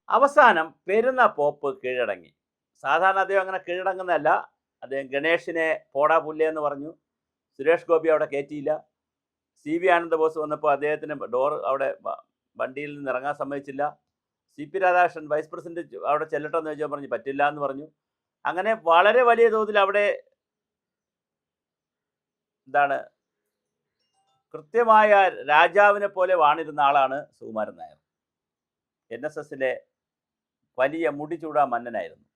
അവസാനം പെരുന്ന പോപ്പ് കീഴടങ്ങി. സാധാരണ അദ്ദേഹം അങ്ങനെ കീഴടങ്ങുന്നതല്ല. അദ്ദേഹം ഗണേഷിനെ പോടാ പുല്ലേ എന്ന് പറഞ്ഞു. സുരേഷ് ഗോപി അവിടെ കയറ്റിയില്ല. CB ആനന്ദബോസ് വന്നപ്പോൾ അദ്ദേഹത്തിന് ഡോർ അവിടെ വണ്ടിയിൽ നിന്ന് ഇറങ്ങാൻ സമ്മതിച്ചില്ല. CP രാധാകൃഷ്ണൻ വൈസ് പ്രസിഡന്റ് അവിടെ ചെല്ലട്ടെന്ന് ചോദിച്ചാൽ പറഞ്ഞു പറ്റില്ല എന്ന് പറഞ്ഞു. അങ്ങനെ വളരെ വലിയ തോതിൽ അവിടെ എന്താണ് കൃത്യമായ രാജാവിനെ പോലെ വാണിരുന്ന ആളാണ് സുകുമാരൻ നായർ. NSSലെ വലിയ മുടിചൂടാ മന്നനായിരുന്നു.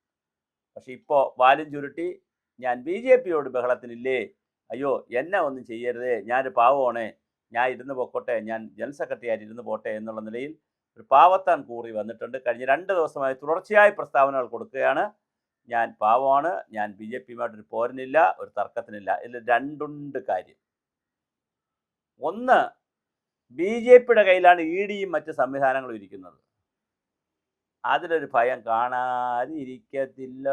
പക്ഷെ ഇപ്പോൾ വാലും ചുരുട്ടി ഞാൻ BJPയോട് ബഹളത്തിനില്ലേ, അയ്യോ എന്നെ ഒന്നും ചെയ്യരുതേ, ഞാനൊരു പാവമാണേ, ഞാൻ ഇരുന്ന് പൊക്കോട്ടെ, ഞാൻ ജനറൽ സെക്രട്ടറി ആയിട്ട് ഇരുന്ന് പോട്ടെ എന്നുള്ള നിലയിൽ ഒരു പാവത്താൻ കൂറി വന്നിട്ടുണ്ട്. കഴിഞ്ഞ 2 ദിവസമായി തുടർച്ചയായി പ്രസ്താവനകൾ കൊടുക്കുകയാണ്. ഞാൻ പാവമാണ്, ഞാൻ BJPയുമായിട്ടൊരു പോരനില്ല, ഒരു തർക്കത്തിനില്ല. ഇതിൽ രണ്ടുണ്ട് കാര്യം. ഒന്ന്, BJPയുടെ കയ്യിലാണ് EDയും മറ്റ് സംവിധാനങ്ങളും ഇരിക്കുന്നത്. അതിലൊരു ഭയം കാണാതിരിക്കത്തില്ല.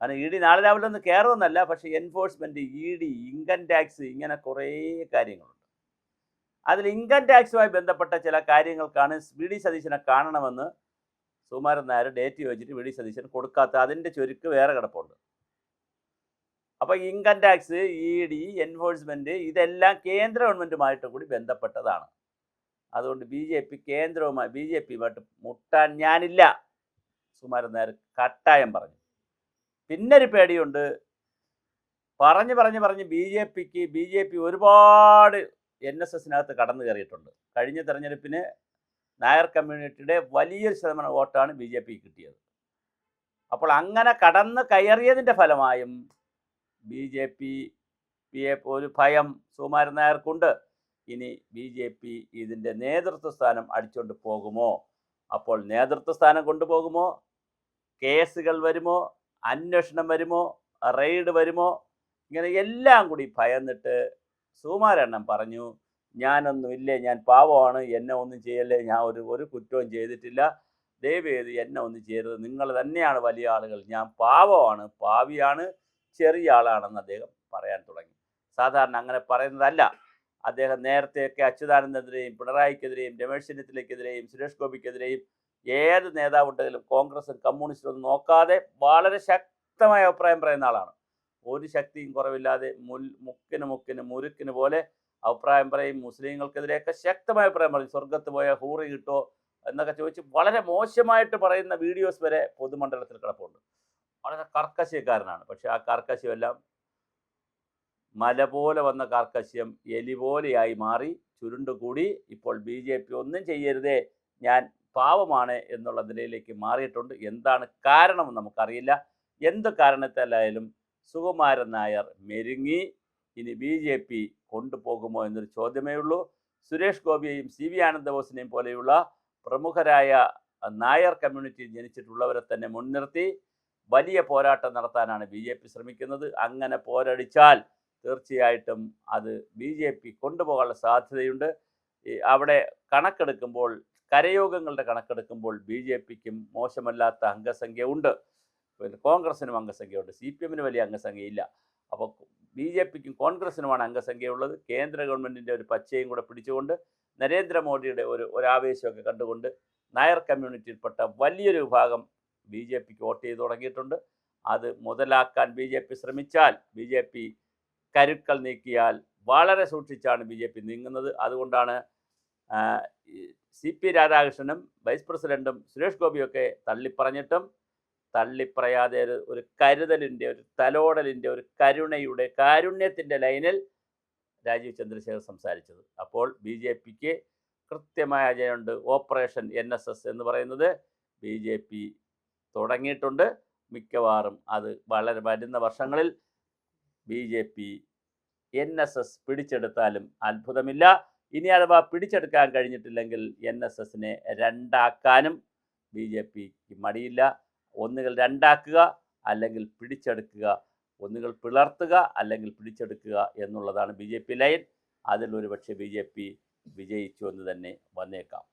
കാരണം ED നാളെ രാവിലെ ഒന്ന് കയറുമെന്നല്ല, പക്ഷേ എൻഫോഴ്സ്മെൻറ്റ്, ED, ഇൻകം ടാക്സ്, ഇങ്ങനെ കുറേ കാര്യങ്ങളുണ്ട്. അതിൽ ഇൻകം ടാക്സുമായി ബന്ധപ്പെട്ട ചില കാര്യങ്ങൾക്കാണ് VD സതീശനെ കാണണമെന്ന് സുകുമാരൻ നായർ ഡേറ്റ് ചോദിച്ചിട്ട് VD സതീശൻ കൊടുക്കാത്ത അതിൻ്റെ ചുരുക്ക് വേറെ കിടപ്പുണ്ട്. അപ്പോൾ ഇൻകം ടാക്സ്, ED, എൻഫോഴ്സ്മെൻറ്റ് ഇതെല്ലാം കേന്ദ്ര ഗവൺമെൻറ്റുമായിട്ട് കൂടി ബന്ധപ്പെട്ടതാണ്. അതുകൊണ്ട് BJPയുമായിട്ട് മുട്ടാൻ ഞാനില്ല, സുകുമാരൻ നായർ കട്ടായം പറഞ്ഞു. പിന്നൊരു പേടിയുണ്ട്. പറഞ്ഞ് BJP ഒരുപാട് NSSനകത്ത് കടന്നു കയറിയിട്ടുണ്ട്. കഴിഞ്ഞ തെരഞ്ഞെടുപ്പിന് നായർ കമ്മ്യൂണിറ്റിയുടെ വലിയൊരു ശതമാനം വോട്ടാണ് BJP കിട്ടിയത്. അപ്പോൾ അങ്ങനെ കടന്ന് കയറിയതിൻ്റെ ഫലമായും BJPയെ ഒരു ഭയം സുകുമാരൻ നായർക്കുണ്ട്. ഇനി BJP ഇതിൻ്റെ നേതൃത്വ സ്ഥാനം അടിച്ചുകൊണ്ട് പോകുമോ? അപ്പോൾ നേതൃത്വ സ്ഥാനം കൊണ്ടുപോകുമോ? കേസുകൾ വരുമോ? അന്വേഷണം വരുമോ? റെയ്ഡ് വരുമോ? ഇങ്ങനെ എല്ലാം കൂടി ഭയന്നിട്ട് സുകുമാരണ്ണൻ പറഞ്ഞു, ഞാനൊന്നുമില്ലേ, ഞാൻ പാവമാണ്, എന്നെ ഒന്നും ചെയ്യല്ലേ, ഞാൻ ഒരു കുറ്റവും ചെയ്തിട്ടില്ല, ദയവേത് എന്നെ ഒന്നും ചെയ്യരുത്, നിങ്ങൾ തന്നെയാണ് വലിയ ആളുകൾ, ഞാൻ പാവമാണ്, പാവിയാണ്, ചെറിയ ആളാണെന്ന് അദ്ദേഹം പറയാൻ തുടങ്ങി. സാധാരണ അങ്ങനെ പറയുന്നതല്ല. അദ്ദേഹം നേരത്തെയൊക്കെ അച്യുതാനന്ദനെതിരെയും പിണറായിക്കെതിരെയും രമേശ് ചെന്നിത്തലയ്ക്കെതിരെയും സുരേഷ് ഗോപിക്കെതിരെയും ഏത് നേതാവുണ്ടെങ്കിലും കോൺഗ്രസും കമ്മ്യൂണിസ്റ്റും ഒന്നും നോക്കാതെ വളരെ ശക്തമായ അഭിപ്രായം പറയുന്ന ആളാണ്. ഒരു ശക്തിയും കുറവില്ലാതെ മുറുക്കിന് പോലെ അഭിപ്രായം പറയും. മുസ്ലിങ്ങൾക്കെതിരെയൊക്കെ ശക്തമായ അഭിപ്രായം പറയും. സ്വർഗത്ത് പോയ ഹൂറി കിട്ടോ എന്നൊക്കെ ചോദിച്ച് വളരെ മോശമായിട്ട് പറയുന്ന വീഡിയോസ് വരെ പൊതുമണ്ഡലത്തിൽ കിടപ്പുണ്ട്. വളരെ കർക്കശ്യക്കാരനാണ്. പക്ഷെ ആ കർക്കശ്യമെല്ലാം മല പോലെ വന്ന കാർക്കശ്യം എലി പോലെയായി മാറി ചുരുണ്ടുകൂടി ഇപ്പോൾ BJP ഒന്നും ചെയ്യരുതേ, ഞാൻ പാവമാണ് എന്നുള്ള നിലയിലേക്ക് മാറിയിട്ടുണ്ട്. എന്താണ് കാരണമെന്ന് നമുക്കറിയില്ല. എന്ത് കാരണത്താലായാലും സുകുമാരൻ നായർ മെരുങ്ങി. ഇനി BJP കൊണ്ടുപോകുമോ എന്നൊരു ചോദ്യമേ ഉള്ളൂ. സുരേഷ് ഗോപിയെയും CB ആനന്ദബോസിനെയും പോലെയുള്ള പ്രമുഖരായ നായർ കമ്മ്യൂണിറ്റിയിൽ ജനിച്ചിട്ടുള്ളവരെ തന്നെ മുൻനിർത്തി വലിയ പോരാട്ടം നടത്താനാണ് BJP ശ്രമിക്കുന്നത്. അങ്ങനെ പോരടിച്ചാൽ തീർച്ചയായിട്ടും അത് BJP കൊണ്ടുപോകാനുള്ള സാധ്യതയുണ്ട്. അവിടെ കണക്കെടുക്കുമ്പോൾ, കരയോഗങ്ങളുടെ കണക്കെടുക്കുമ്പോൾ BJPക്കും മോശമല്ലാത്ത അംഗസംഖ്യ ഉണ്ട്. പിന്നെ കോൺഗ്രസിനും അംഗസംഖ്യയുണ്ട്. CPMന് വലിയ അംഗസംഖ്യയില്ല. അപ്പോൾ BJPക്കും കോൺഗ്രസിനുമാണ് അംഗസംഖ്യയുള്ളത്. കേന്ദ്ര ഗവൺമെൻറ്റിൻ്റെ ഒരു പച്ചയും കൂടെ പിടിച്ചുകൊണ്ട് നരേന്ദ്രമോദിയുടെ ഒരു ആവേശമൊക്കെ കണ്ടുകൊണ്ട് നായർ കമ്മ്യൂണിറ്റിയിൽപ്പെട്ട വലിയൊരു വിഭാഗം BJPക്ക് വോട്ട് ചെയ്ത് തുടങ്ങിയിട്ടുണ്ട്. അത് മുതലാക്കാൻ BJP ശ്രമിച്ചാൽ, BJP കരുക്കൾ നീക്കിയാൽ വളരെ സൂക്ഷിച്ചാണ് BJP നീങ്ങുന്നത്. അതുകൊണ്ടാണ് CP രാധാകൃഷ്ണനും വൈസ് പ്രസിഡൻറ്റും സുരേഷ് ഗോപിയൊക്കെ തള്ളിപ്പറഞ്ഞിട്ടും തള്ളിപ്പറയാതെ ഒരു കരുതലിൻ്റെ, ഒരു തലോടലിൻ്റെ, ഒരു കരുണയുടെ, കാരുണ്യത്തിൻ്റെ ലൈനിൽ രാജീവ് ചന്ദ്രശേഖർ സംസാരിച്ചത്. അപ്പോൾ BJPക്ക് കൃത്യമായ അജയുണ്ട്. ഓപ്പറേഷൻ NSS എന്ന് പറയുന്നത് BJP തുടങ്ങിയിട്ടുണ്ട്. മിക്കവാറും അത് വളരെ വരുന്ന വർഷങ്ങളിൽ BJP NSS പിടിച്ചെടുത്താലും അത്ഭുതമില്ല. ഇനി അഥവാ പിടിച്ചെടുക്കാൻ കഴിഞ്ഞിട്ടില്ലെങ്കിൽ NSSനെ രണ്ടാക്കാനും BJPക്ക് മടിയില്ല. ഒന്നുകിൽ രണ്ടാക്കുക, അല്ലെങ്കിൽ പിടിച്ചെടുക്കുക. ഒന്നുകിൽ പിളർത്തുക, അല്ലെങ്കിൽ പിടിച്ചെടുക്കുക എന്നുള്ളതാണ് BJP ലൈൻ. അതിൽ ഒരുപക്ഷെ BJP വിജയിച്ചു എന്ന് തന്നെ വന്നേക്കാം.